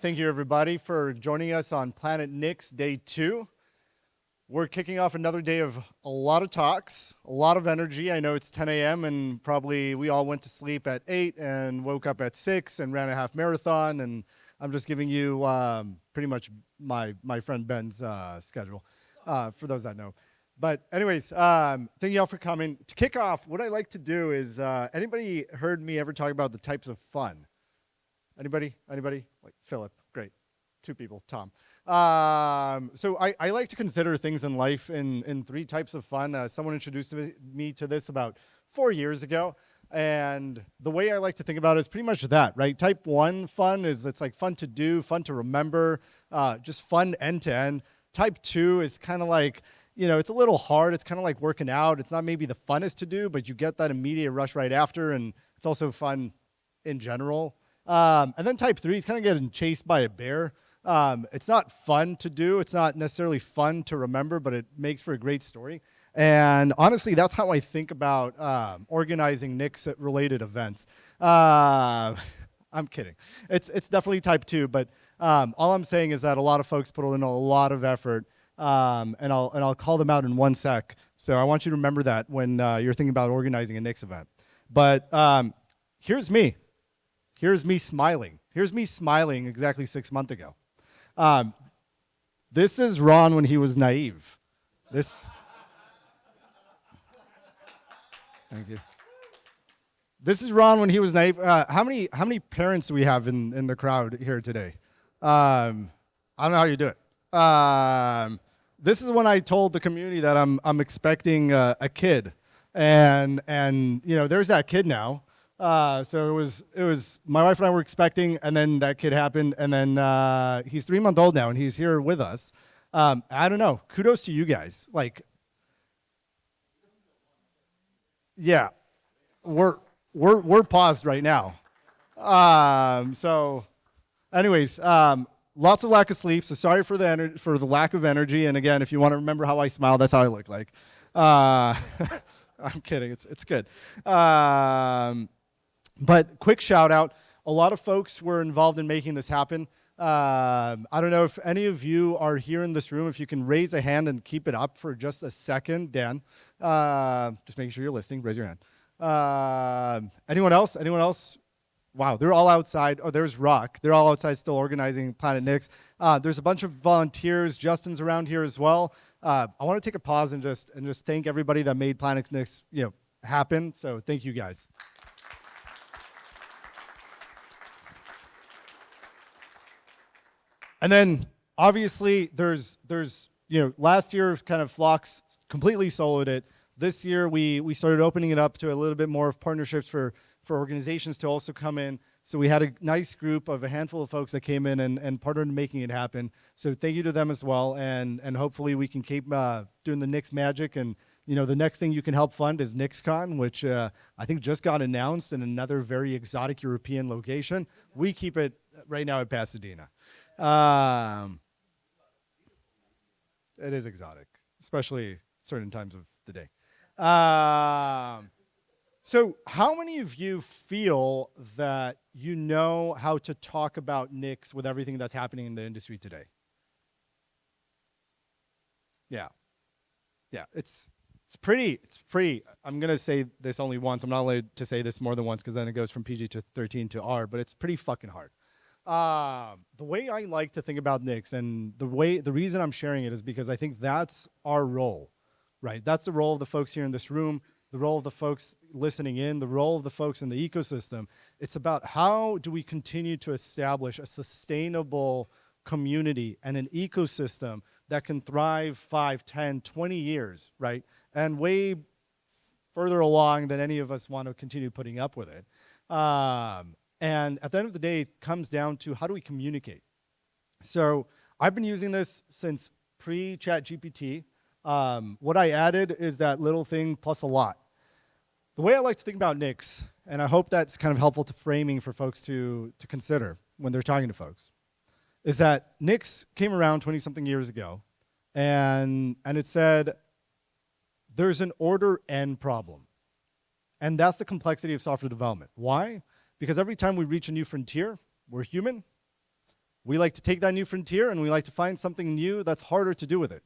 Thank you, everybody, for joining us on Planet Nix Day 2. We're kicking off another day of a lot of talks, a lot of energy. I know it's 10 a.m. and probably we all went to sleep at 8 and woke up at 6 and ran a half marathon. And I'm just giving you pretty much my friend Ben's schedule, for those that know. But anyways, thank you all for coming. To kick off, what I like to do is, anybody heard me ever talk about the types of fun? Anybody? Like Philip, great. 2 people, Tom. So I like to consider things in life in 3 types of fun. Someone introduced me to this about 4 years ago. And the way I like to think about it is pretty much that, right? Type 1 fun is it's like fun to do, fun to remember, just fun end to end. Type 2 is kind of like, you know, it's a little hard. It's kind of like working out. It's not maybe the funnest to do, but you get that immediate rush right after. And it's also fun in general. And then type 3 is kind of getting chased by a bear. It's not fun to do. It's not necessarily fun to remember, but it makes for a great story. And honestly, that's how I think about organizing Nix-related events. I'm kidding. It's definitely type 2, but all I'm saying is that a lot of folks put in a lot of effort, and I'll call them out in 1 sec. So I want you to remember that when you're thinking about organizing a Nix event. But here's me. Here's me smiling. Here's me smiling exactly 6 months ago. This is Ron when he was naive. Thank you. This is Ron when he was naive. How many parents do we have in the crowd here today? I don't know how you do it. This is when I told the community that I'm expecting a kid, and you know, there's that kid now. So it was my wife and I were expecting, and then that kid happened, and then he's 3 months old now, and he's here with us. I don't know. Kudos to you guys. Like, yeah, we're paused right now. So, anyways, lots of lack of sleep. So sorry for the lack of energy. And again, if you want to remember how I smile, that's how I look like. I'm kidding. It's good. But quick shout out, a lot of folks were involved in making this happen. I don't know if any of you are here in this room, if you can raise a hand and keep it up for just a second. Dan, just making sure you're listening, raise your hand. Anyone else? Wow, they're all outside. Oh, there's Rock. They're all outside still organizing Planet Nix. There's a bunch of volunteers. Justin's around here as well. I want to take a pause and just thank everybody that made Planet Nix, happen. So thank you guys. And then obviously there's last year kind of Flox completely soloed it. This year we started opening it up to a little bit more of partnerships for organizations to also come in. So we had a nice group of a handful of folks that came in and partnered in making it happen. So thank you to them as well. And hopefully we can keep doing the Nix magic. And the next thing you can help fund is NixCon, which I think just got announced in another very exotic European location. We keep it right now at Pasadena. It is exotic, especially certain times of the day. So how many of you feel that you know how to talk about Nix with everything that's happening in the industry today? Yeah, it's pretty, I'm going to say this only once. I'm not allowed to say this more than once because then it goes from PG to 13 to R, but it's pretty fucking hard. The way I like to think about Nix, and the reason I'm sharing it is because I think that's our role, right? That's the role of the folks here in this room, the role of the folks listening in, the role of the folks in the ecosystem. It's about how do we continue to establish a sustainable community and an ecosystem that can thrive 5, 10, 20 years, right? And way further along than any of us want to continue putting up with it. And at the end of the day, it comes down to how do we communicate? So I've been using this since pre-ChatGPT. What I added is that little thing plus a lot. The way I like to think about Nix, and I hope that's kind of helpful to framing for folks to consider when they're talking to folks, is that Nix came around 20-something years ago, and it said, there's an order n problem. And that's the complexity of software development. Why? Because every time we reach a new frontier, we're human, We like to take that new frontier and we like to find something new that's harder to do with it.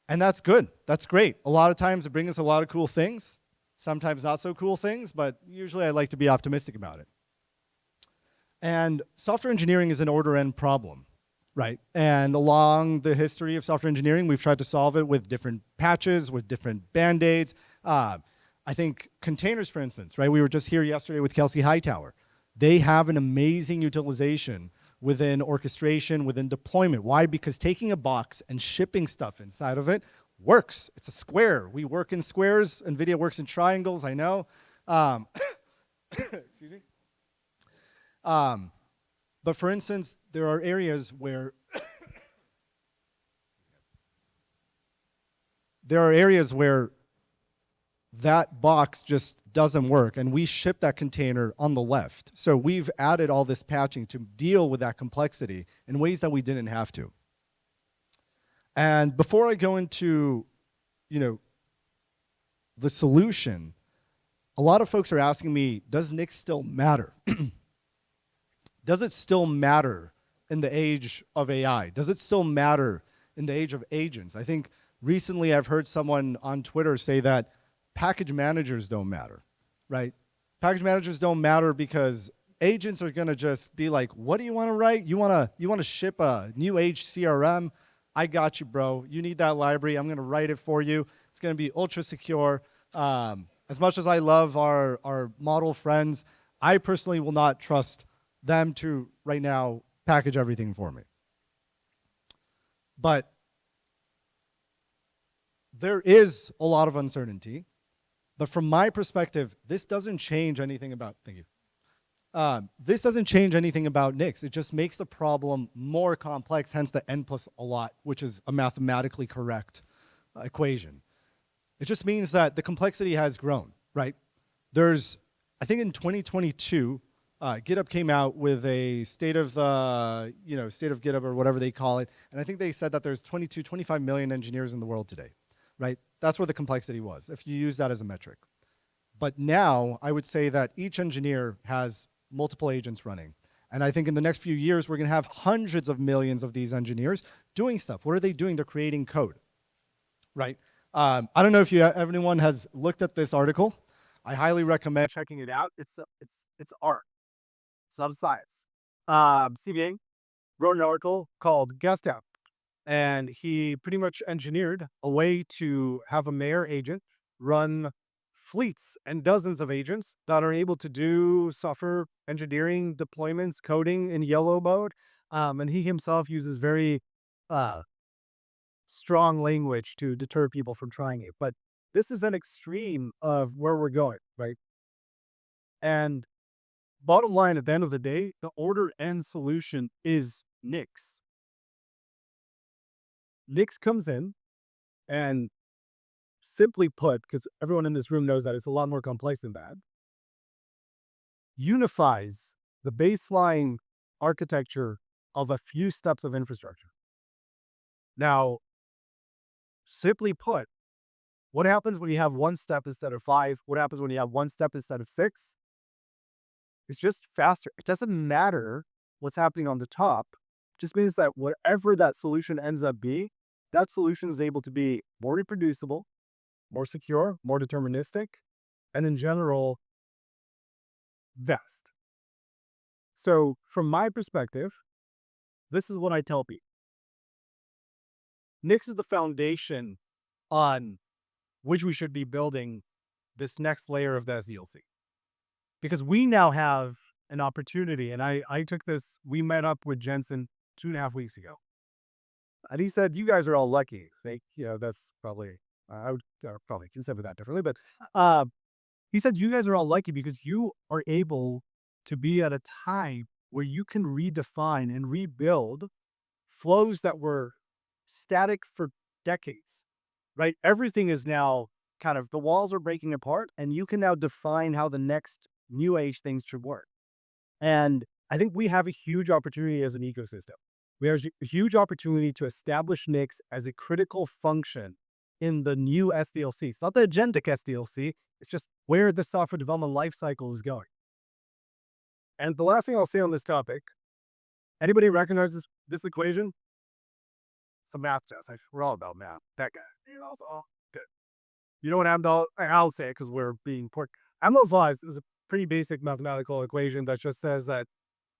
And that's good. That's great. A lot of times it brings us a lot of cool things, sometimes not so cool things, but usually I like to be optimistic about it. And software engineering is an order-end problem, right? And along the history of software engineering, we've tried to solve it with different patches, with different band-aids. I think containers, for instance, right? We were just here yesterday with Kelsey Hightower. They have an amazing utilization within orchestration, within deployment. Why? Because taking a box and shipping stuff inside of it works. It's a square. We work in squares. NVIDIA works in triangles, I know. Excuse me. But for instance, there are areas where that box just doesn't work, and we ship that container on the left. So we've added all this patching to deal with that complexity in ways that we didn't have to. And before I go into, the solution, a lot of folks are asking me, does Nix still matter? Does it still matter in the age of AI? Does it still matter in the age of agents? I think recently I've heard someone on Twitter say that package managers don't matter, right? Package managers don't matter because agents are gonna just be like, what do you wanna write? You wanna ship a new age CRM? I got you, bro. You need that library. I'm gonna write it for you. It's gonna be ultra secure. As much as I love our model friends, I personally will not trust them to right now package everything for me. But there is a lot of uncertainty. But from my perspective, this doesn't change anything about, thank you. This doesn't change anything about Nix. It just makes the problem more complex, hence the n plus a lot, which is a mathematically correct equation. It just means that the complexity has grown, right? I think in 2022, GitHub came out with a state of GitHub or whatever they call it. And I think they said that there's 25 million engineers in the world today, right? That's where the complexity was, if you use that as a metric. But now, I would say that each engineer has multiple agents running. And I think in the next few years, we're gonna have hundreds of millions of these engineers doing stuff. What are they doing? They're creating code, right? I don't know if everyone has looked at this article. I highly recommend checking it out. It's art. It's not science. CBA wrote an article called Guest App. And he pretty much engineered a way to have a mayor agent run fleets and dozens of agents that are able to do software engineering, deployments, coding in yellow mode. And he himself uses very strong language to deter people from trying it. But this is an extreme of where we're going, right? And bottom line, at the end of the day, the order end solution is Nix. Nix comes in and, simply put, because everyone in this room knows that it's a lot more complex than that, unifies the baseline architecture of a few steps of infrastructure. Now, simply put, what happens when you have one step instead of 5? What happens when you have one step instead of 6? It's just faster. It doesn't matter what's happening on the top. It just means that whatever that solution ends up being, that solution is able to be more reproducible, more secure, more deterministic, and in general, best. So from my perspective, this is what I tell people. Nix is the foundation on which we should be building this next layer of the SDLC. Because we now have an opportunity, and I took this, we met up with Jensen 2.5 weeks ago. And he said, you guys are all lucky. That's probably, I would probably consider that differently, but he said, you guys are all lucky because you are able to be at a time where you can redefine and rebuild flows that were static for decades, right? Everything is now kind of, the walls are breaking apart, and you can now define how the next new age things should work. And I think we have a huge opportunity as an ecosystem. We have a huge opportunity to establish Nix as a critical function in the new SDLC. It's not the agentic SDLC, it's just where the software development lifecycle is going. And the last thing I'll say on this topic Anybody recognize this equation? It's a math test. We're all about math. That guy. So good. You know what I'll say it because we're being pork. Amdahl's law is a pretty basic mathematical equation that just says that,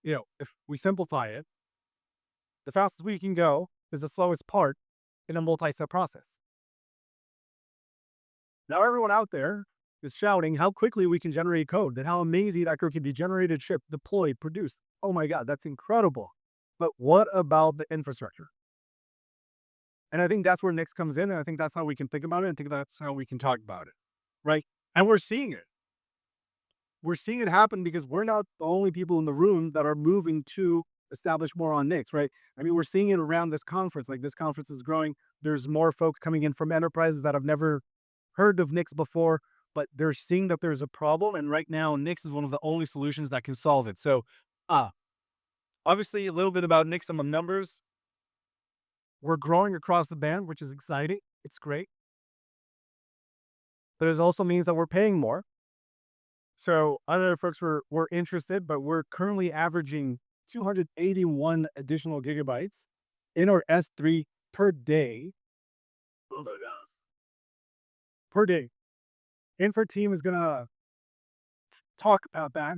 if we simplify it, the fastest we can go is the slowest part in a multi-step process. Now everyone out there is shouting how quickly we can generate code and how amazing that code can be generated, shipped, deployed, produced. Oh my God, that's incredible. But what about the infrastructure? And I think that's where Nix comes in. And I think that's how we can think about it. And think that's how we can talk about it. Right. And we're seeing it. We're seeing it happen because we're not the only people in the room that are moving to establish more on Nix, right? I mean, we're seeing it around this conference. Like this conference is growing. There's more folks coming in from enterprises that have never heard of Nix before, but they're seeing that there's a problem. And right now, Nix is one of the only solutions that can solve it. So, uh, obviously, a little bit about Nix, some numbers. We're growing across the band, which is exciting. It's great. But it also means that we're paying more. So other folks were interested, but we're currently averaging 281 additional gigabytes in our S3 per day. Oh my gosh. Per day. Infra team is gonna talk about that.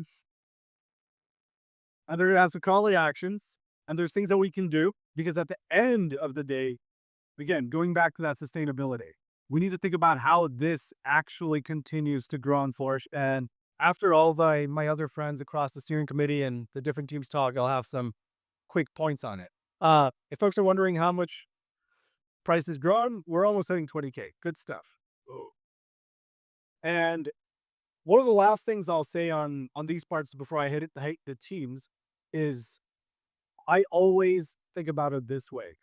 And they're gonna have some call to actions. And there's things that we can do because at the end of the day, again, going back to that sustainability, we need to think about how this actually continues to grow and flourish. And after all my other friends across the steering committee and the different teams talk, I'll have some quick points on it. If folks are wondering how much price is growing, we're almost hitting 20K. Good stuff. Oh. And one of the last things I'll say on these parts before I hit the teams is I always think about it this way,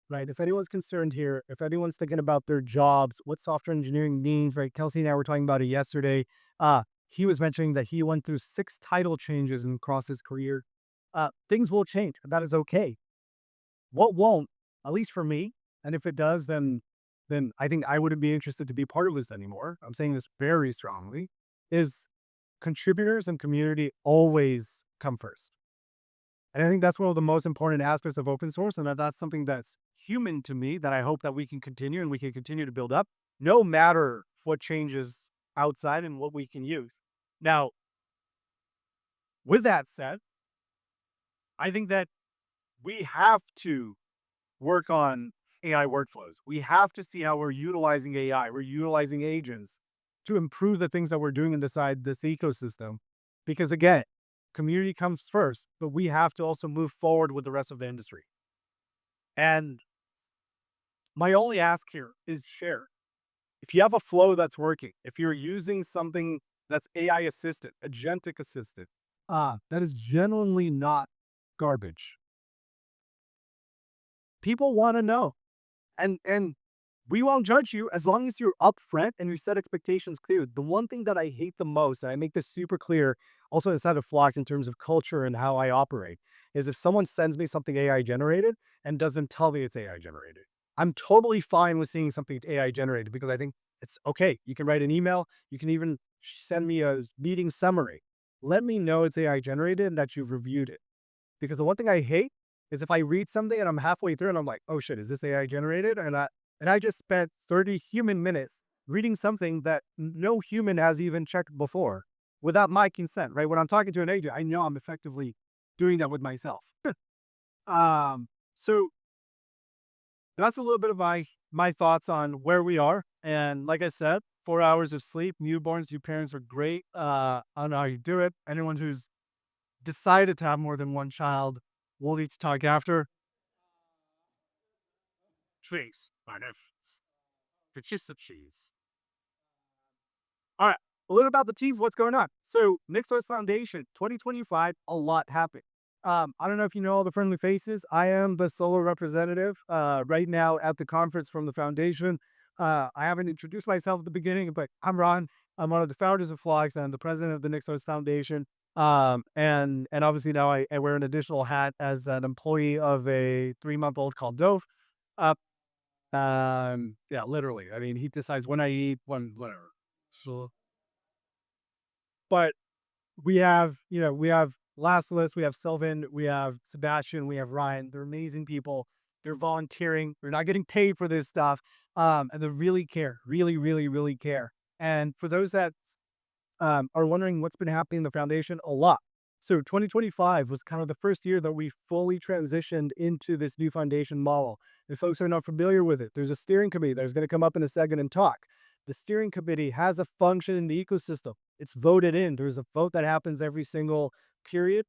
right? If anyone's concerned here, if anyone's thinking about their jobs, what software engineering means, right? Kelsey and I were talking about it yesterday. He was mentioning that he went through 6 title changes across his career. Things will change. That is okay. What won't, at least for me, and if it does, then I think I wouldn't be interested to be part of this anymore. I'm saying this very strongly, is contributors and community always come first. And I think that's one of the most important aspects of open source, and that's something that's human to me that I hope that we can continue and we can continue to build up, no matter what changes outside and what we can use. Now, with that said, I think that we have to work on AI workflows. We have to see how we're utilizing AI, we're utilizing agents to improve the things that we're doing inside this ecosystem. Because again, community comes first, but we have to also move forward with the rest of the industry. And my only ask here is share. If you have a flow that's working, if you're using something that's AI assisted, agentic assisted, that is genuinely not garbage. People want to know. And we won't judge you as long as you're upfront and you set expectations clear. The one thing that I hate the most, and I make this super clear also inside of Flox in terms of culture and how I operate, is if someone sends me something AI generated and doesn't tell me it's AI generated. I'm totally fine with seeing something AI generated because I think it's okay. You can write an email, you can even send me a meeting summary. Let me know it's AI generated and that you've reviewed it. Because the one thing I hate is if I read something and I'm halfway through and I'm like, oh shit, is this AI generated? And I just spent 30 human minutes reading something that no human has even checked before without my consent, right? When I'm talking to an agent, I know I'm effectively doing that with myself. So that's a little bit of my thoughts on where we are. And like I said, 4 hours of sleep, newborns, your parents are great. I don't know how you do it. Anyone who's decided to have more than one child, we'll need to talk after. Cheese, my nephews. The cheese of cheese. All right, a little about the team. What's going on? So, NixOS Foundation 2025, a lot happened. I don't know if you know all the friendly faces. I am the solo representative right now at the conference from the foundation. I haven't introduced myself at the beginning, but I'm Ron. I'm one of the founders of Flox and the president of the NixOS Foundation. And obviously now I wear an additional hat as an employee of a 3-month-old called Dove. Uh, yeah, literally. I mean, he decides when I eat, when whatever. So, but we have last list, we have Sylvan, we have Sebastian, we have Ryan. They're amazing people. They're volunteering. They're not getting paid for this stuff. And they really care, really, really, really care. And for those that are wondering what's been happening in the foundation, a lot. So 2025 was kind of the first year that we fully transitioned into this new foundation model. If folks are not familiar with it, there's a steering committee that's going to come up in a second and talk. The steering committee has a function in the ecosystem. It's voted in. There's a vote that happens every single period.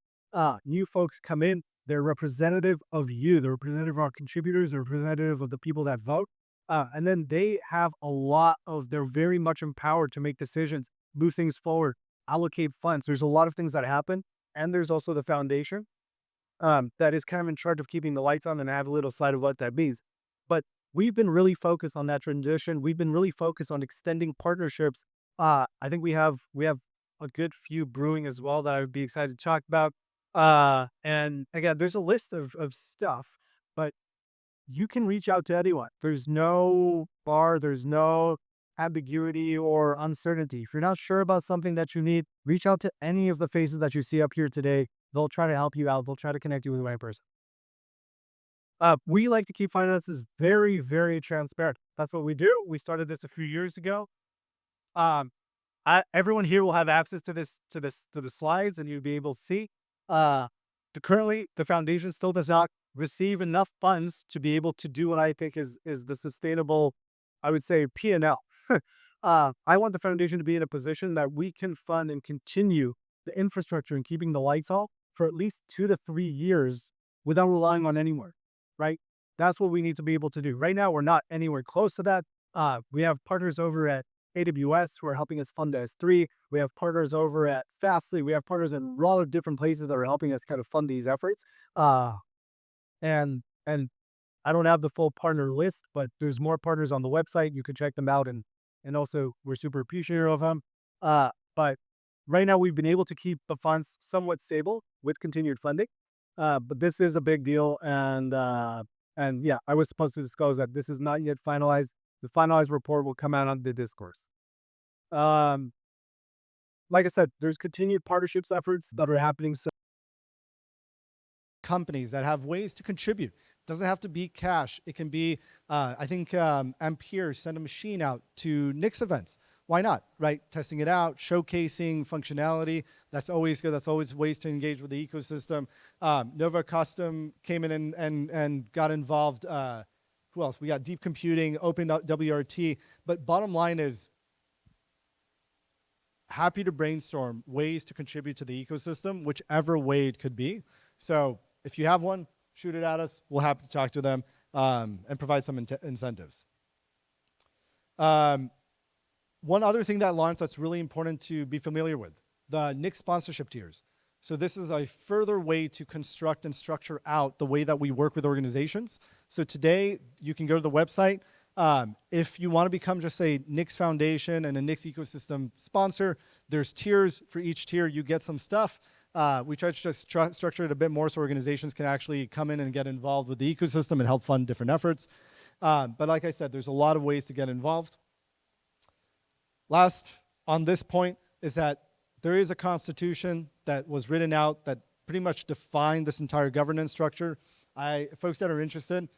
New folks come in. They're representative of you. They're representative of our contributors. They're representative of the people that vote. And then they have a lot of, they're very much empowered to make decisions, move things forward, allocate funds. There's a lot of things that happen. And there's also the foundation that is kind of in charge of keeping the lights on, and I have a little slide of what that means. But we've been really focused on that transition. We've been really focused on extending partnerships. I think we have a good few brewing as well that I would be excited to talk about. And again, there's a list of stuff, but you can reach out to anyone. There's no bar, there's no ambiguity or uncertainty. If you're not sure about something that you need, reach out to any of the faces that you see up here today. They'll try to help you out. They'll try to connect you with the right person. We like to keep finances very, very transparent. That's what we do. We started this a few years ago. Um, everyone here will have access to the slides, and you'll be able to see. Currently, the foundation still does not receive enough funds to be able to do what I think is the sustainable, I would say, P&L. I want the foundation to be in a position that we can fund and continue the infrastructure and keeping the lights on for at least 2 to 3 years without relying on anywhere, right? That's what we need to be able to do. Right now, we're not anywhere close to that. We have partners over at AWS who are helping us fund the S3. We have partners over at Fastly. We have partners in a lot of different places that are helping us kind of fund these efforts. And I don't have the full partner list, but there's more partners on the website. You can check them out, and also we're super appreciative of them. But right now we've been able to keep the funds somewhat stable with continued funding. But this is a big deal, and yeah, I was supposed to disclose that this is not yet finalized. The finalized report will come out on the discourse. Like I said, there's continued partnerships efforts that are happening. So Companies that have ways to contribute. Doesn't have to be cash. It can be, I think Ampere sent a machine out to Nix events. Why not, right? Testing it out, showcasing functionality. That's always good. That's always ways to engage with the ecosystem. Nova Custom came in and got involved. Who else? We got Deep Computing, Open WRT. But bottom line is, happy to brainstorm ways to contribute to the ecosystem, whichever way it could be. So if you have one, shoot it at us. We'll happy to talk to them and provide some incentives. One other thing that launched that's really important to be familiar with, the Nix sponsorship tiers. So this is a further way to construct and structure out the way that we work with organizations. So today, you can go to the website. If you want to become just a Nix Foundation and a Nix ecosystem sponsor, there's tiers. For each tier, you get some stuff. We try to just structure it a bit more so organizations can actually come in and get involved with the ecosystem and help fund different efforts. But like I said, there's a lot of ways to get involved. Last on this point is that there is a constitution that was written out that pretty much defined this entire governance structure. Folks that are interested,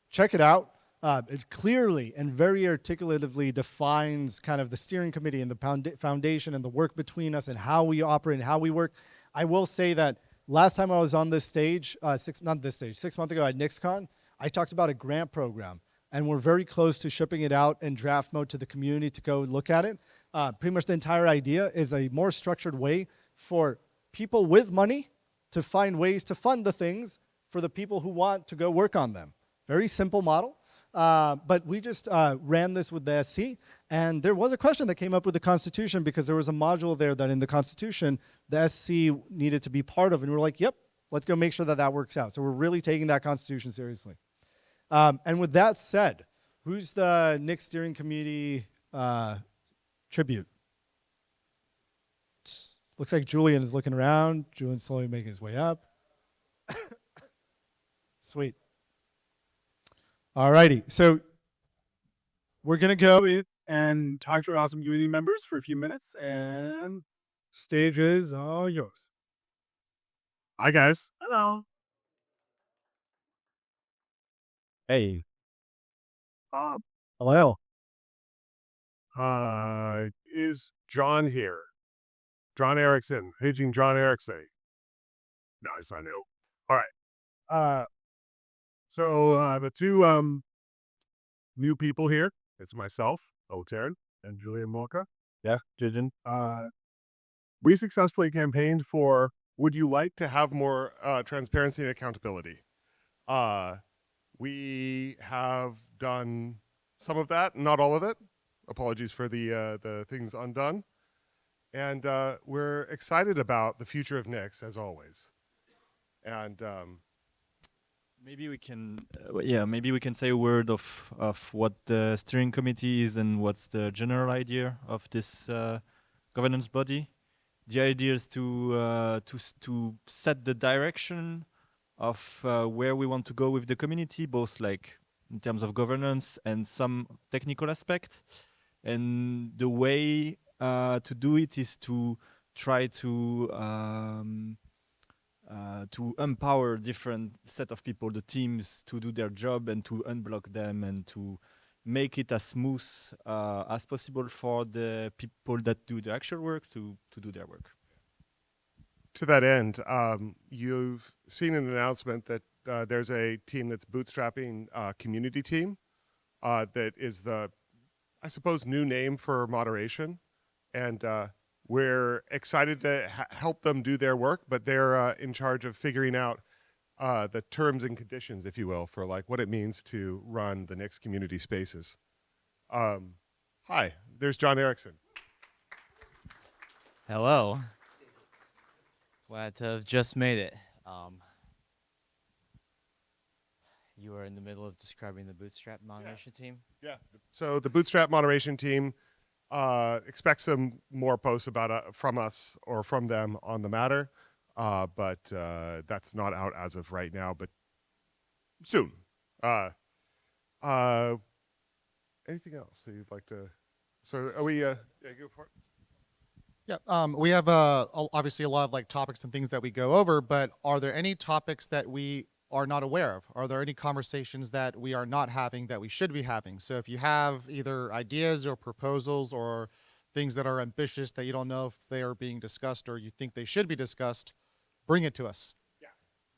check it out. It clearly and very articulatively defines kind of the steering committee and the foundation and the work between us and how we operate and how we work. I will say that last time I was on this stage, 6 months ago at NixCon, I talked about a grant program. And we're very close to shipping it out in draft mode to the community to go look at it. Pretty much the entire idea is a more structured way for people with money to find ways to fund the things for the people who want to go work on them. Very simple model. But we just ran this with the SC, and there was a question that came up with the Constitution because there was a module there that in the Constitution, the SC needed to be part of, and we were like, yep, let's go make sure that that works out. So we're really taking that Constitution seriously. And with that said, who's the Nix Steering Committee tribute? Looks like Julian is looking around. Julian's slowly making his way up. Sweet. All righty. So we're going to go in and talk to our awesome community members for a few minutes, and stage is all yours. Hi, guys. Hello. Hey. Hello. Is John here? John Erickson. Paging John Erickson. Nice, I know. All right. The two new people here. It's myself, Otern, and Julian Mocha. Yeah, Jijin. We successfully campaigned for would you like to have more transparency and accountability? We have done some of that, not all of it. Apologies for the things undone. And we're excited about the future of Nix, as always. And maybe we can, maybe we can say a word of what the steering committee is and what's the general idea of this governance body. The idea is to set the direction of where we want to go with the community, both like in terms of governance and some technical aspect. And the way to do it is to try to empower different set of people, the teams, to do their job and to unblock them and to make it as smooth as possible for the people that do the actual work to do their work. to that end, you've seen an announcement that there's a team that's bootstrapping community team that is the, I suppose, new name for moderation. And we're excited to help them do their work, but they're in charge of figuring out the terms and conditions, if you will, for like what it means to run the Nix community spaces. Hi, there's John Erickson. Hello. Glad to have just made it. You were in the middle of describing the Bootstrap moderation team? Yeah. So the Bootstrap moderation team expects some more posts about from us or from them on the matter, but that's not out as of right now, but soon. Anything else that you'd like to? So are we? Yeah, go for it. Yeah, we have obviously a lot of like topics and things that we go over, but are there any topics that we are not aware of? Are there any conversations that we are not having that we should be having? So if you have either ideas or proposals or things that are ambitious that you don't know if they are being discussed or you think they should be discussed, bring it to us. Yeah.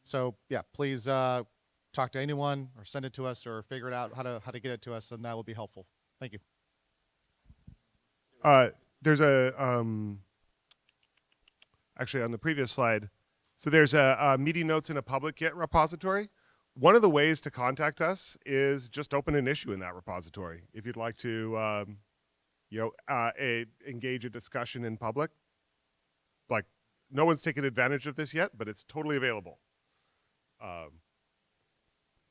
So yeah, please talk to anyone or send it to us or figure it out how to get it to us, and that will be helpful. Thank you. There's a actually on the previous slide. So there's a meeting notes in a public Git repository. One of the ways to contact us is just open an issue in that repository. If you'd like to, engage a discussion in public, like no one's taken advantage of this yet, but it's totally available.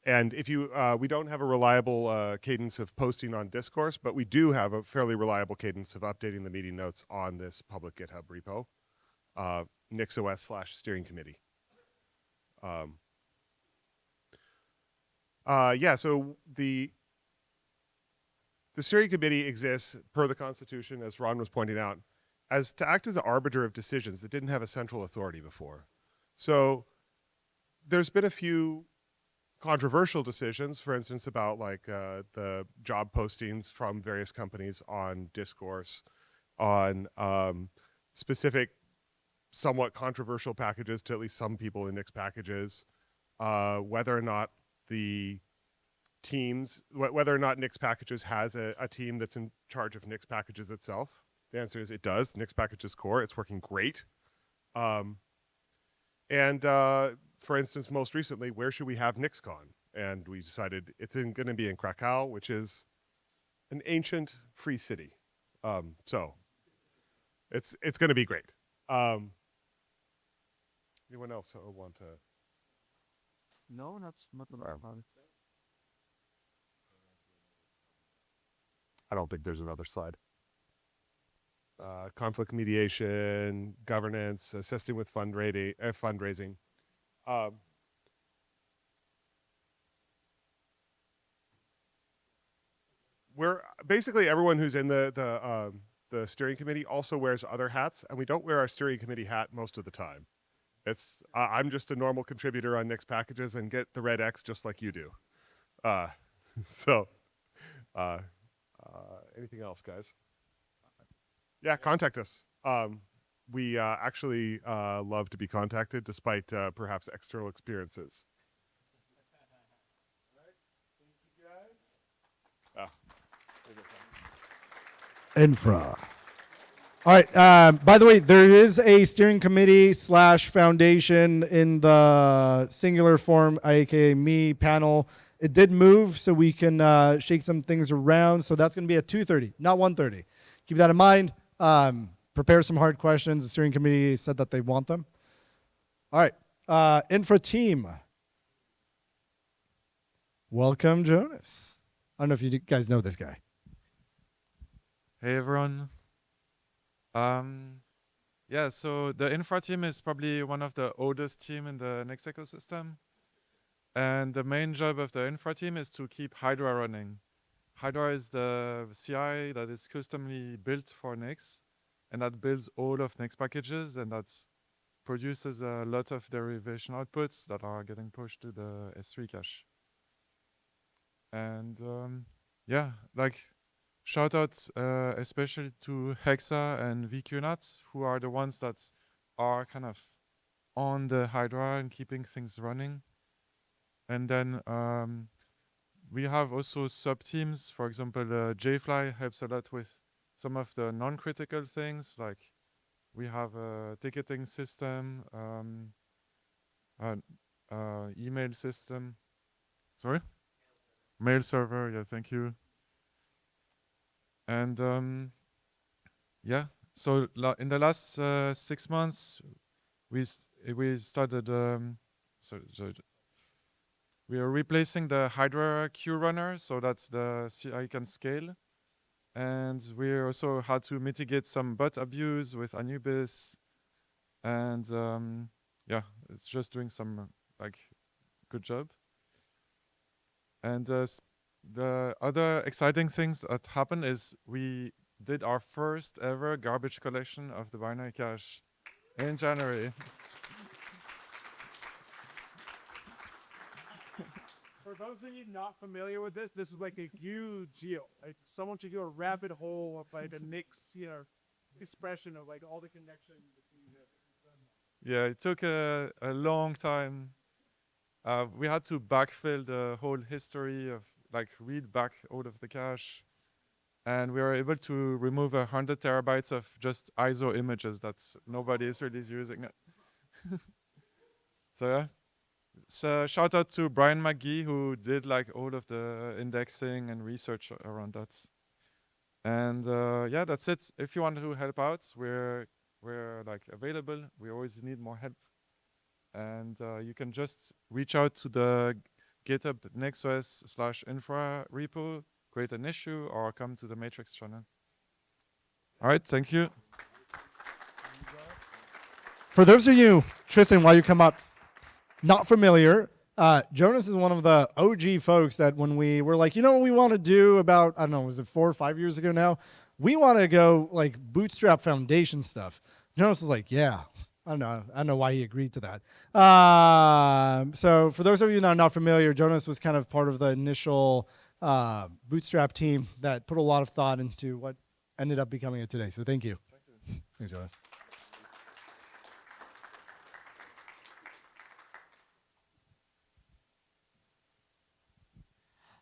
And if you, we don't have a reliable cadence of posting on Discourse, but we do have a fairly reliable cadence of updating the meeting notes on this public GitHub repo, NixOS/steering committee. So the steering committee exists per the Constitution, as Ron was pointing out, as to act as an arbiter of decisions that didn't have a central authority before. So there's been a few controversial decisions, for instance, about like the job postings from various companies on Discourse, on specific, somewhat controversial packages to at least some people in Nix packages, whether or not the teams, whether or not Nix packages has a team that's in charge of Nix packages itself. The answer is it does. Nix packages core, it's working great. For instance, most recently, where should we have NixCon? And we decided it's going to be in Krakow, which is an ancient free city. So it's going to be great. Anyone else want to? No, not about it. I don't think there's another slide. Conflict mediation, governance, assisting with fundraising. We're basically everyone who's in the steering committee also wears other hats, and we don't wear our steering committee hat most of the time. I'm just a normal contributor on Nix packages and get the red X just like you do. So, anything else, guys? Yeah, contact us. We actually love to be contacted despite perhaps external experiences. Infra. All right. By the way, there is a steering committee / foundation in the singular form, aka me panel. It did move, so we can shake some things around. So that's going to be at 2:30, not 1:30. Keep that in mind. Prepare some hard questions. The steering committee said that they want them. All right. Infra team. Welcome, Jonas. I don't know if you guys know this guy. Hey everyone. Yeah, so the infra team is probably one of the oldest team in the Nix ecosystem. And the main job of the infra team is to keep Hydra running. Hydra is the CI that is customly built for Nix, and that builds all of Nix packages, and that produces a lot of derivation outputs that are getting pushed to the S3 cache. And yeah, like shout out especially to Hexa and VQNAT, who are the ones that are kind of on the Hydra and keeping things running. And then we have also sub-teams. For example, JFly helps a lot with some of the non-critical things, like we have a ticketing system, email system. Sorry? Mail server, yeah, thank you. And yeah, so in the last 6 months, we started, we are replacing the Hydra queue runner, so that's the CI can scale. And we also had to mitigate some bot abuse with Anubis. And yeah, it's just doing some like good job. And the other exciting things that happened is we did our first ever garbage collection of the binary cache in January. For those of you not familiar with this, this is like a huge deal. Like someone should do a rabbit hole of like a Nix, expression of like all the connections between the. Yeah, it took a long time. We had to backfill the whole history of like read back all of the cache. And we were able to remove 100 terabytes of just ISO images that nobody is really using. So yeah. So shout out to Brian McGee, who did like all of the indexing and research around that. And yeah, that's it. If you want to help out, we're like available. We always need more help. And you can just reach out to the GitHub NixOS/infra repo, create an issue, or come to the Matrix channel. All right, thank you. For those of you, Tristan, while you come up, not familiar, Jonas is one of the OG folks that when we were like, you know what we want to do about, I don't know, was it 4 or 5 years ago now? We want to go like bootstrap foundation stuff. Jonas was like, yeah. I don't know why he agreed to that. So for those of you that are not familiar, Jonas was kind of part of the initial bootstrap team that put a lot of thought into what ended up becoming it today. So thank you. Thanks, Jonas.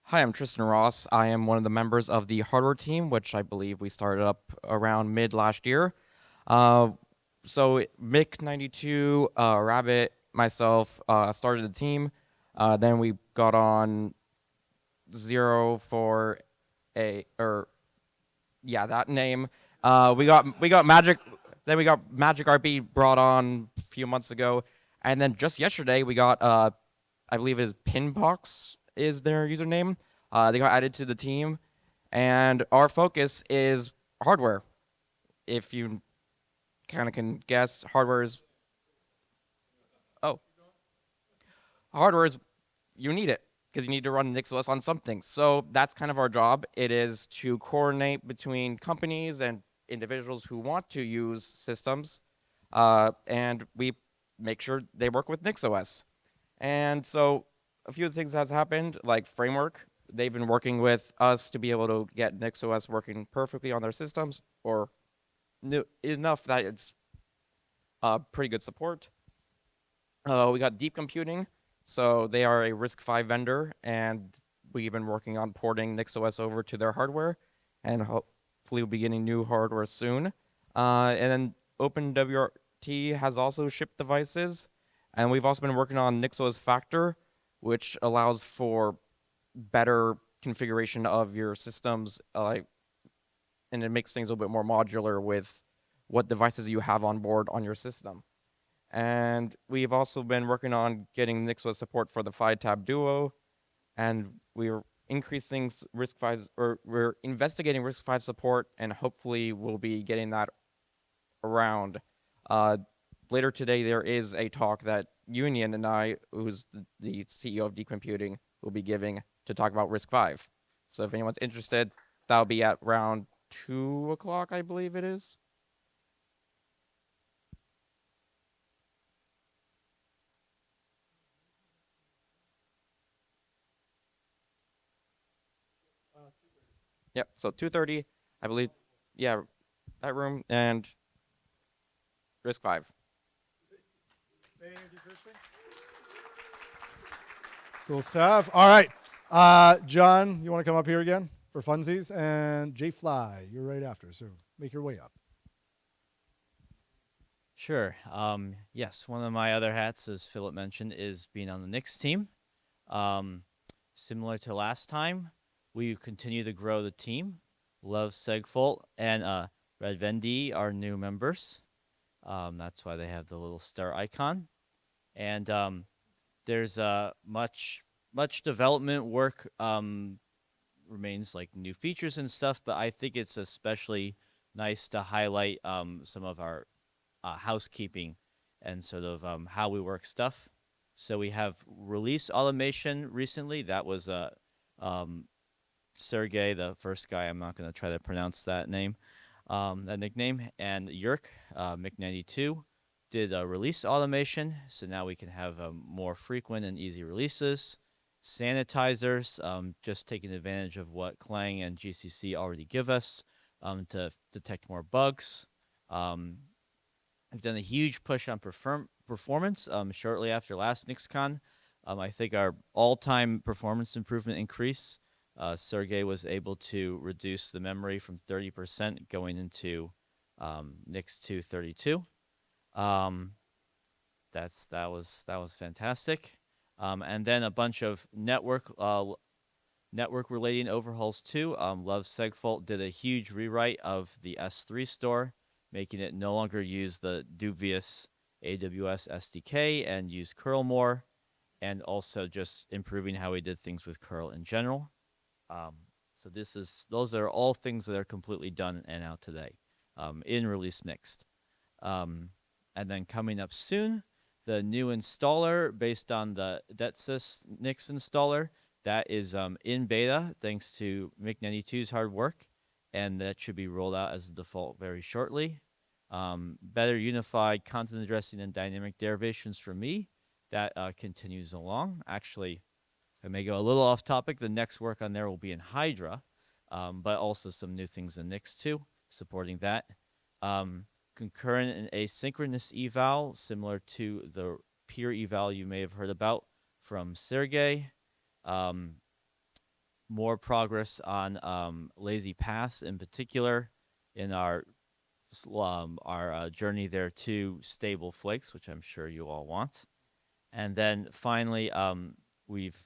Hi, I'm Tristan Ross. I am one of the members of the hardware team, which I believe we started up around mid last year. So Mick92, Rabbit, myself started the team. Then we got on 048, that name. We got Magic. Then we got Magic RP brought on a few months ago, and then just yesterday we got I believe his Pinbox is their username. They got added to the team, and our focus is hardware. If you kind of can guess, hardware is you need it because you need to run NixOS on something. So that's kind of our job. It is to coordinate between companies and individuals who want to use systems, and we make sure they work with NixOS. And so a few things has happened, like framework. They've been working with us to be able to get NixOS working perfectly on their systems, or enough that it's pretty good support. We got deep computing. So they are a RISC-V vendor, and we've been working on porting NixOS over to their hardware, and hopefully we'll be getting new hardware soon. And then OpenWRT has also shipped devices, and we've also been working on NixOS Factor, which allows for better configuration of your systems, and it makes things a little bit more modular with what devices you have on board on your system. And we've also been working on getting NixOS support for the 5-tab Duo, and we're increasing RISC-V, or we're investigating RISC-V support, and hopefully we'll be getting that around. Later today, there is a talk that Union and I, who's the CEO of Deep Computing, will be giving to talk about RISC-V. So if anyone's interested, that'll be at around 2 o'clock, I believe it is. Yep, so 2:30, I believe. Yeah, that room, and RISC-V. Cool stuff. All right. John, you want to come up here again for funsies? And Jay Fly, you're right after, so make your way up. Sure. Yes, one of my other hats, as Philip mentioned, is being on the Nix team. Similar to last time, we continue to grow the team. Love Segfault and Red Vendi are new members. That's why they have the little star icon. And there's much development work remains, like new features and stuff, but I think it's especially nice to highlight some of our housekeeping and sort of how we work stuff. So we have release automation recently. That was Sergey, the first guy. I'm not going to try to pronounce that name, that nickname. And Yerk, Mick92, did release automation. So now we can have more frequent and easy releases. Sanitizers, just taking advantage of what Clang and GCC already give us to detect more bugs. We've done a huge push on performance shortly after last NixCon. I think our all-time performance improvement increase, Sergey was able to reduce the memory from 30% going into Nix 232. That was fantastic. And then a bunch of network relating overhauls too. Love Segfault did a huge rewrite of the S3 store, making it no longer use the dubious AWS SDK and use curl more, and also just improving how we did things with curl in general. So those are all things that are completely done and out today in release next. And then coming up soon, the new installer based on the DetSys Nix installer that is in beta thanks to Mick92's hard work, and that should be rolled out as a default very shortly. Better unified content addressing and dynamic derivations for me. That continues along. Actually, I may go a little off topic. The next work on there will be in Hydra, but also some new things in Nix too, supporting that. Concurrent and asynchronous eval, similar to the peer eval you may have heard about from Sergey. More progress on lazy paths in particular in our journey there to stable flakes, which I'm sure you all want. And then finally, we've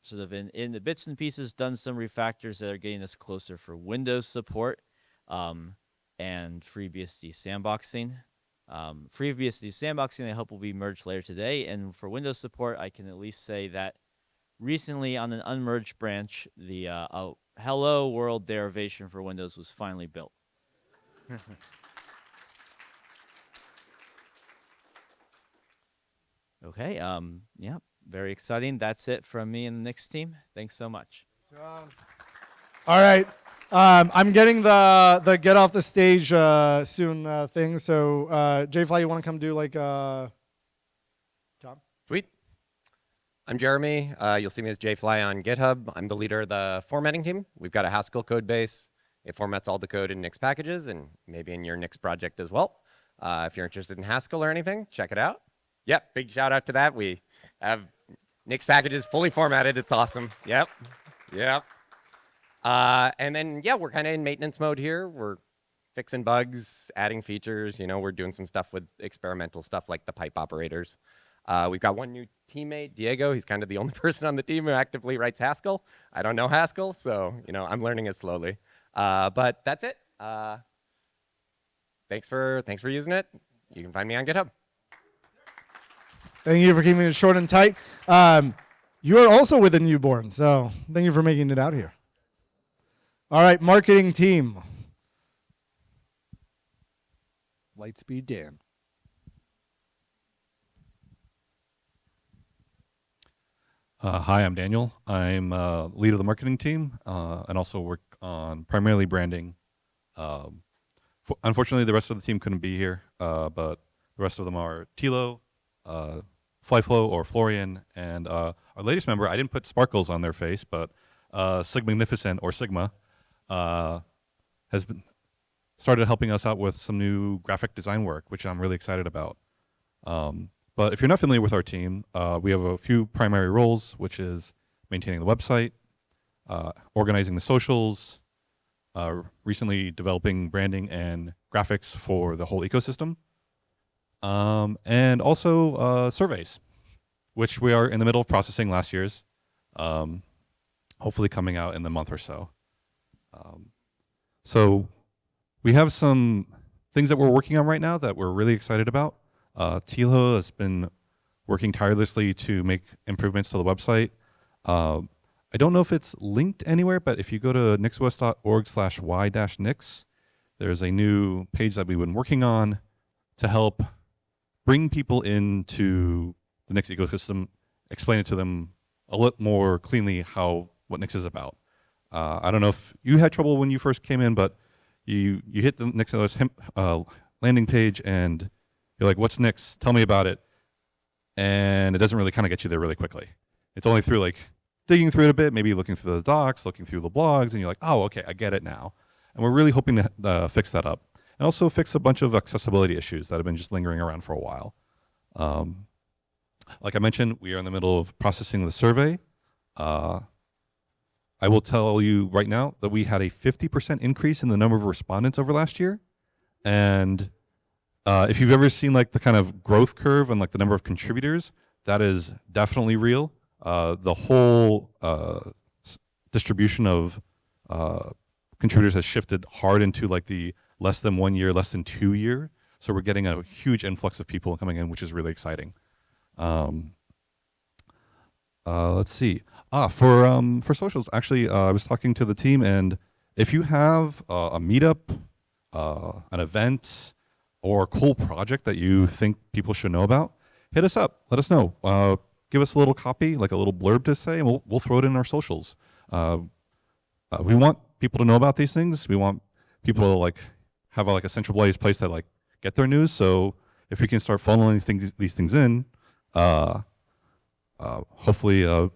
sort of in the bits and pieces done some refactors that are getting us closer for Windows support and FreeBSD sandboxing. FreeBSD sandboxing I hope will be merged later today, and for Windows support I can at least say that recently on an unmerged branch the Hello World derivation for Windows was finally built. Okay, yeah, very exciting. That's it from me and the Nix team. Thanks so much. All right. I'm getting the get off the stage soon thing. So, Jay Fly, you want to come do like I'm Jeremy. You'll see me as JFly on GitHub. I'm the leader of the formatting team. We've got a Haskell code base. It formats all the code in Nix packages and maybe in your Nix project as well. If you're interested in Haskell or anything, check it out. Yep, big shout out to that. We have Nix packages fully formatted. It's awesome. Yep. And then, yeah, we're kind of in maintenance mode here. We're fixing bugs, adding features. You know, we're doing some stuff with experimental stuff like the pipe operators. We've got one new teammate, Diego. He's kind of the only person on the team who actively writes Haskell. I don't know Haskell, so, you know, I'm learning it slowly. But that's it. Thanks for using it. You can find me on GitHub. Thank you for keeping it short and tight. You are also with a newborn, so thank you for making it out here. All right, marketing team. Lightspeed Dan. Hi, I'm Daniel. I'm lead of the marketing team and also work on primarily branding. Unfortunately, the rest of the team couldn't be here, but the rest of them are Tilo, Flyflow or Florian, and our latest member, I didn't put sparkles on their face, but Significent or Sigma has started helping us out with some new graphic design work, which I'm really excited about. But if you're not familiar with our team, we have a few primary roles, which is maintaining the website, organizing the socials, recently developing branding and graphics for the whole ecosystem, and also surveys, which we are in the middle of processing last year's, hopefully coming out in the month or so. So we have some things that we're working on right now that we're really excited about. Tilo has been working tirelessly to make improvements to the website. I don't know if it's linked anywhere, but if you go to nixos.org/y-nix, there's a new page that we've been working on to help bring people into the Nix ecosystem, explain it to them a little more cleanly what Nix is about. I don't know if you had trouble when you first came in, but you hit the NixOS landing page and you're like, what's Nix? Tell me about it. And it doesn't really kind of get you there really quickly. It's only through like digging through it a bit, maybe looking through the docs, looking through the blogs, and you're like, oh, okay, I get it now. And we're really hoping to fix that up. And also fix a bunch of accessibility issues that have been just lingering around for a while. Like I mentioned, we are in the middle of processing the survey. I will tell you right now that we had a 50% increase in the number of respondents over last year. And if you've ever seen like the kind of growth curve and like the number of contributors, that is definitely real. The whole distribution of contributors has shifted hard into like the less than 1 year, less than 2 year. So we're getting a huge influx of people coming in, which is really exciting. Let's see. For socials, actually, I was talking to the team, and if you have a meetup, an event, or a cool project that you think people should know about, hit us up. Let us know. Give us a little copy, like a little blurb to say, and we'll throw it in our socials. We want people to know about these things. We want people to like have a centralized place that like get their news. So if we can start funneling these things in, hopefully the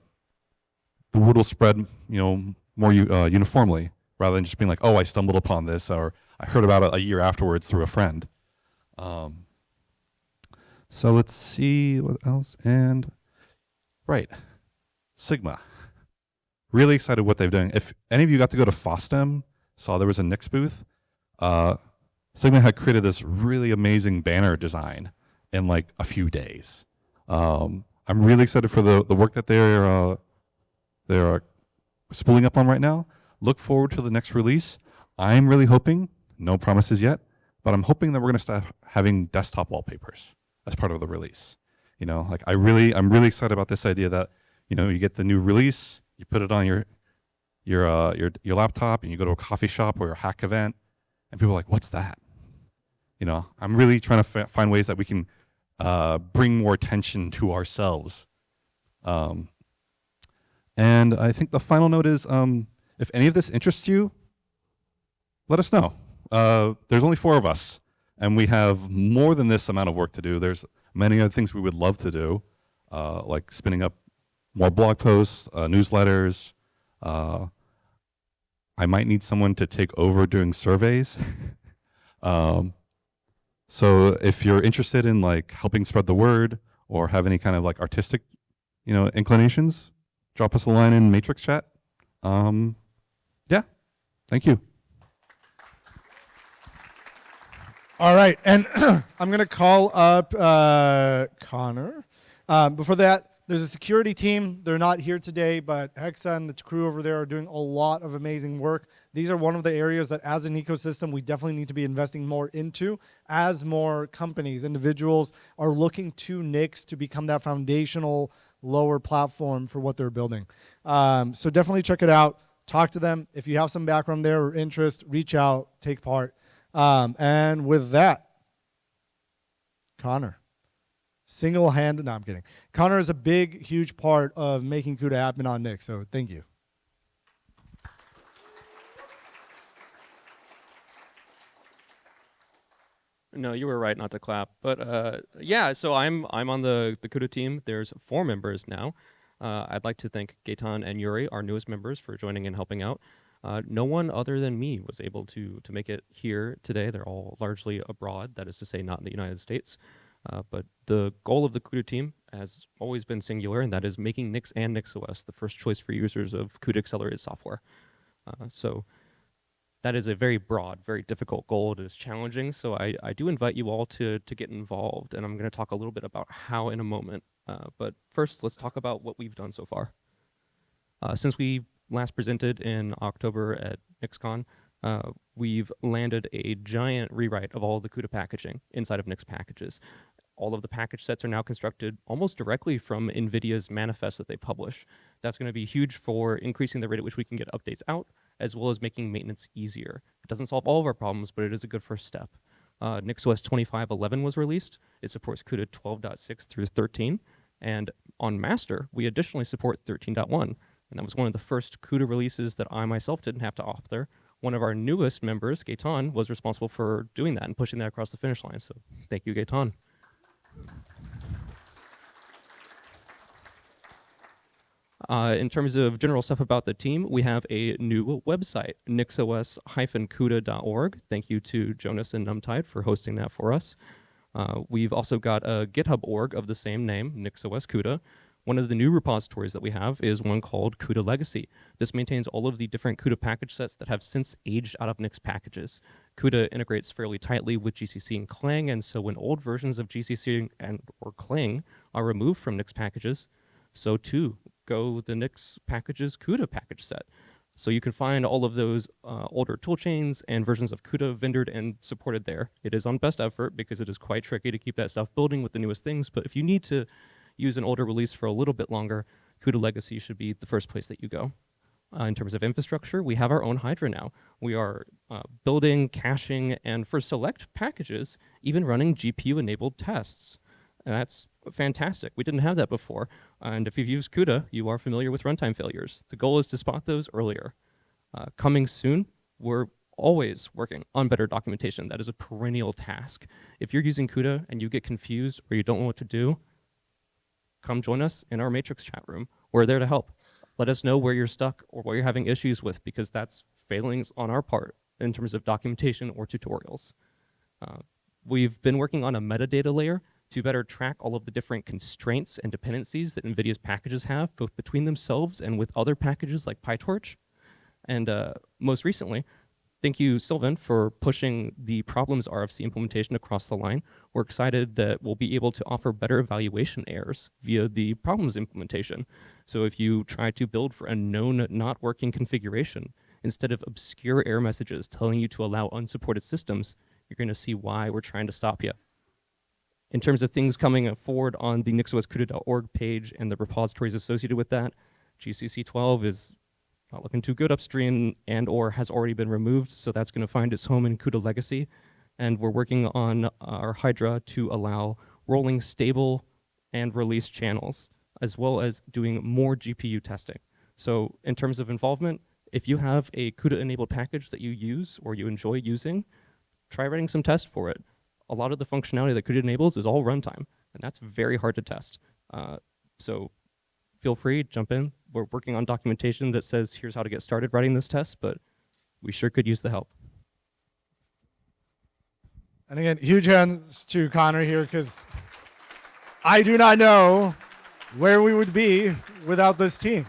word will spread, more uniformly, rather than just being like, oh, I stumbled upon this, or I heard about it a year afterwards through a friend. So let's see what else. And right, Sigma. Really excited what they've done. If any of you got to go to FOSDEM, saw there was a Nix booth, Sigma had created this really amazing banner design in like a few days. I'm really excited for the work that they're spooling up on right now. Look forward to the next release. I'm really hoping, no promises yet, but I'm hoping that we're going to start having desktop wallpapers as part of the release. I'm really excited about this idea that, you get the new release, you put it on your laptop, and you go to a coffee shop or a hack event, and people are like, what's that? I'm really trying to find ways that we can bring more attention to ourselves. And I think the final note is, if any of this interests you, let us know. There's only 4 of us, and we have more than this amount of work to do. There's many other things we would love to do, like spinning up more blog posts, newsletters. I might need someone to take over doing surveys. So if you're interested in like helping spread the word or have any kind of like artistic, inclinations, drop us a line in Matrix chat. Yeah, thank you. All right, and I'm going to call up Connor. Before that, there's a security team. They're not here today, but Hexa and the crew over there are doing a lot of amazing work. These are one of the areas that as an ecosystem, we definitely need to be investing more into as more companies, individuals are looking to Nix to become that foundational lower platform for what they're building. So definitely check it out. Talk to them. If you have some background there or interest, reach out, take part. And with that, Connor. Single-handed, no, I'm kidding. Connor is a big, huge part of making CUDA happen on Nix, so thank you. No, you were right not to clap. But yeah, so I'm on the CUDA team. There's 4 members now. I'd like to thank Gaetan and Yuri, our newest members, for joining and helping out. No one other than me was able to make it here today. They're all largely abroad, that is to say not in the United States. But the goal of the CUDA team has always been singular, and that is making Nix and NixOS the first choice for users of CUDA accelerated software. So that is a very broad, very difficult goal. It is challenging, so I do invite you all to get involved, and I'm going to talk a little bit about how in a moment. But first, let's talk about what we've done so far. Since we last presented in October at NixCon, we've landed a giant rewrite of all of the CUDA packaging inside of Nix packages. All of the package sets are now constructed almost directly from NVIDIA's manifest that they publish. That's going to be huge for increasing the rate at which we can get updates out, as well as making maintenance easier. It doesn't solve all of our problems, but it is a good first step. NixOS 25.11 was released. It supports CUDA 12.6 through 13. And on master, we additionally support 13.1. And that was one of the first CUDA releases that I myself didn't have to author. One of our newest members, Gaetan, was responsible for doing that and pushing that across the finish line. So thank you, Gaetan. In terms of general stuff about the team, we have a new website, nixos-cuda.org. Thank you to Jonas and Numtide for hosting that for us. We've also got a GitHub org of the same name, NixOS CUDA. One of the new repositories that we have is one called CUDA Legacy. This maintains all of the different CUDA package sets that have since aged out of Nix packages. CUDA integrates fairly tightly with GCC and Clang, and so when old versions of GCC or Clang are removed from Nix packages, so too go the Nix packages CUDA package set. So you can find all of those older toolchains and versions of CUDA vendored and supported there. It is on best effort because it is quite tricky to keep that stuff building with the newest things, but if you need to use an older release for a little bit longer, CUDA Legacy should be the first place that you go. In terms of infrastructure, we have our own Hydra now. We are building, caching, and for select packages, even running GPU-enabled tests. And that's fantastic. We didn't have that before. And if you've used CUDA, you are familiar with runtime failures. The goal is to spot those earlier. Coming soon, we're always working on better documentation. That is a perennial task. If you're using CUDA and you get confused or you don't know what to do, come join us in our Matrix chat room. We're there to help. Let us know where you're stuck or what you're having issues with, because that's failings on our part in terms of documentation or tutorials. We've been working on a metadata layer to better track all of the different constraints and dependencies that NVIDIA's packages have, both between themselves and with other packages like PyTorch. And most recently, thank you, Sylvan, for pushing the problems RFC implementation across the line. We're excited that we'll be able to offer better evaluation errors via the problems implementation. So if you try to build for a known not working configuration, instead of obscure error messages telling you to allow unsupported systems, you're going to see why we're trying to stop you. In terms of things coming forward on the nixoscuda.org page and the repositories associated with that, GCC 12 is not looking too good upstream and or has already been removed, so that's going to find its home in CUDA Legacy. And we're working on our Hydra to allow rolling stable and release channels, as well as doing more GPU testing. So in terms of involvement, if you have a CUDA-enabled package that you use or you enjoy using, try writing some tests for it. A lot of the functionality that CUDA enables is all runtime, and that's very hard to test. So feel free, jump in. We're working on documentation that says here's how to get started writing this test, but we sure could use the help. And again, huge hands to Connor here, because I do not know where we would be without this team.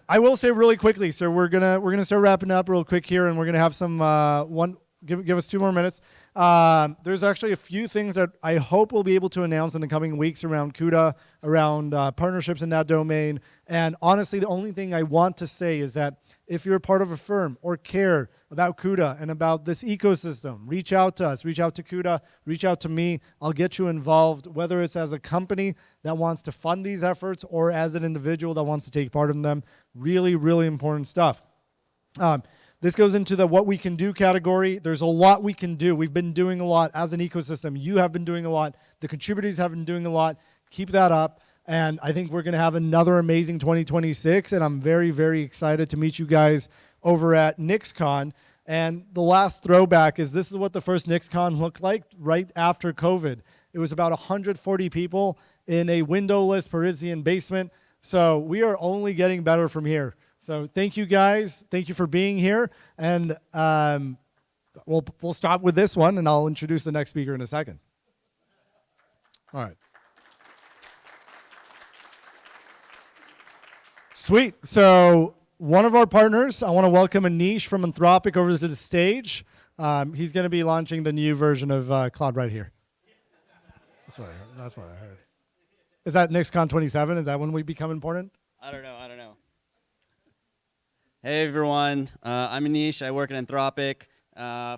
I will say really quickly, so we're gonna start wrapping up real quick here, and we're gonna have some give us 2 more minutes. There's actually a few things that I hope we'll be able to announce in the coming weeks around CUDA, around partnerships in that domain. And honestly, the only thing I want to say is that if you're a part of a firm or care about CUDA and about this ecosystem, reach out to us, reach out to CUDA, reach out to me. I'll get you involved, whether it's as a company that wants to fund these efforts or as an individual that wants to take part in them. Really, really important stuff. This goes into the what we can do category. There's a lot we can do. We've been doing a lot as an ecosystem. You have been doing a lot. The contributors have been doing a lot. Keep that up. And I think we're going to have another amazing 2026. And I'm very, very excited to meet you guys over at NixCon. And the last throwback is this is what the first NixCon looked like right after COVID. It was about 140 people in a windowless Parisian basement. So we are only getting better from here. So thank you guys. Thank you for being here. And we'll stop with this one, and I'll introduce the next speaker in a second. All right. Sweet. So one of our partners, I want to welcome Anish from Anthropic over to the stage. He's going to be launching the new version of Cloud right here. That's what I heard. Is that NixCon 27? Is that when we become important? I don't know. Hey everyone, I'm Anish. I work at Anthropic.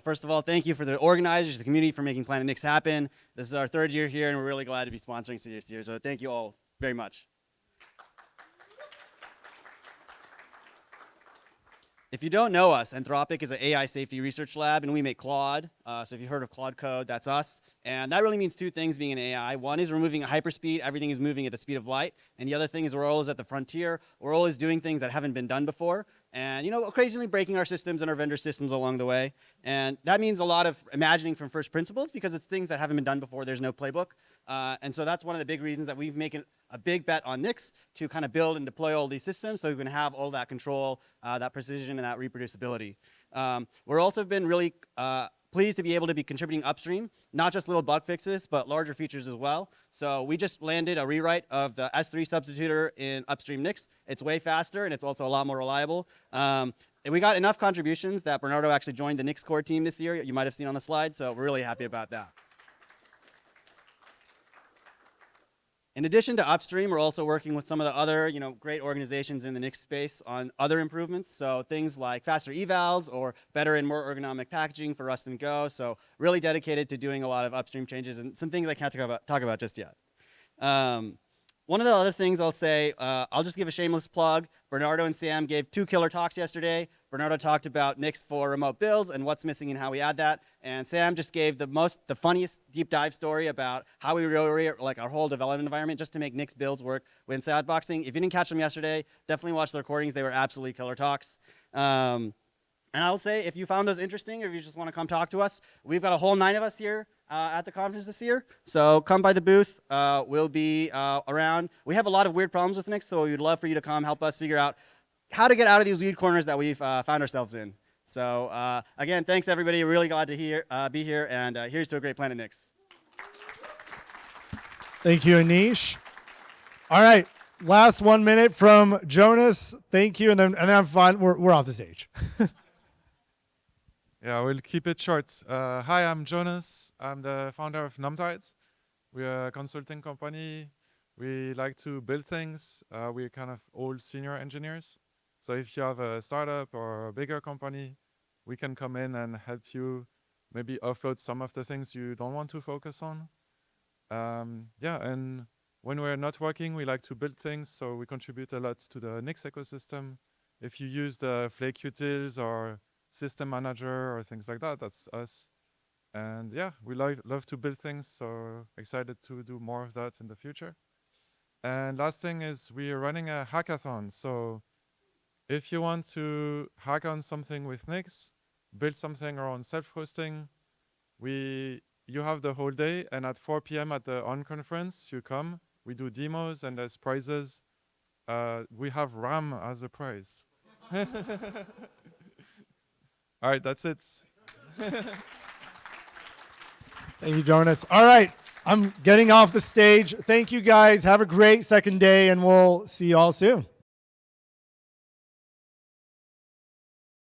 First of all, thank you for the organizers, the community for making Planet Nix happen. This is our 3rd year here, and we're really glad to be sponsoring this year. So thank you all very much. If you don't know us, Anthropic is an AI safety research lab, and we make Claude. So if you've heard of Claude Code, that's us. And that really means 2 things being an AI. One is we're moving at hyperspeed. Everything is moving at the speed of light. And the other thing is we're always at the frontier. We're always doing things that haven't been done before. And, occasionally breaking our systems and our vendor systems along the way. And that means a lot of imagining from first principles because it's things that haven't been done before. There's no playbook. And so that's one of the big reasons that we've made a big bet on Nix to kind of build and deploy all these systems so we can have all that control, that precision, and that reproducibility. We're also been really pleased to be able to be contributing upstream, not just little bug fixes, but larger features as well. So we just landed a rewrite of the S3 substituter in upstream Nix. It's way faster, and it's also a lot more reliable. And we got enough contributions that Bernardo actually joined the Nix core team this year. You might have seen on the slide, so we're really happy about that. In addition to upstream, we're also working with some of the other, great organizations in the Nix space on other improvements. So things like faster evals or better and more ergonomic packaging for Rust and Go. So really dedicated to doing a lot of upstream changes and some things I can't talk about just yet. One of the other things I'll say, I'll just give a shameless plug. Bernardo and Sam gave 2 killer talks yesterday. Bernardo talked about Nix for remote builds and what's missing and how we add that. And Sam just gave the funniest deep dive story about how we rewrote our whole development environment just to make Nix builds work when sandboxing. If you didn't catch them yesterday, definitely watch the recordings. They were absolutely killer talks. And I'll say, if you found those interesting, or if you just want to come talk to us, we've got a whole 9 of us here at the conference this year. So come by the booth. We'll be around. We have a lot of weird problems with Nix, so we'd love for you to come help us figure out how to get out of these weird corners that we've found ourselves in. So again, thanks everybody. Really glad to be here, and here's to a great Planet Nix. Thank you, Anish. All right, last 1 minute from Jonas. Thank you, and then I'm fine. We're off the stage. Yeah, we'll keep it short. Hi, I'm Jonas. I'm the founder of NumTides. We're a consulting company. We like to build things. We're kind of all senior engineers. So if you have a startup or a bigger company, we can come in and help you maybe offload some of the things you don't want to focus on. And when we're not working, we like to build things. So we contribute a lot to the Nix ecosystem. If you use the Flake utils or System Manager or things like that, that's us. And yeah, we love to build things, so excited to do more of that in the future. And last thing is we're running a hackathon. So if you want to hack on something with Nix, build something around self-hosting, you have the whole day, and at 4 p.m. at the On conference, you come, we do demos and there's prizes. we have RAM as a prize. All right, that's it. Thank you, Jonas. All right, I'm getting off the stage. Thank you, guys. Have a great second day, and we'll see you all soon.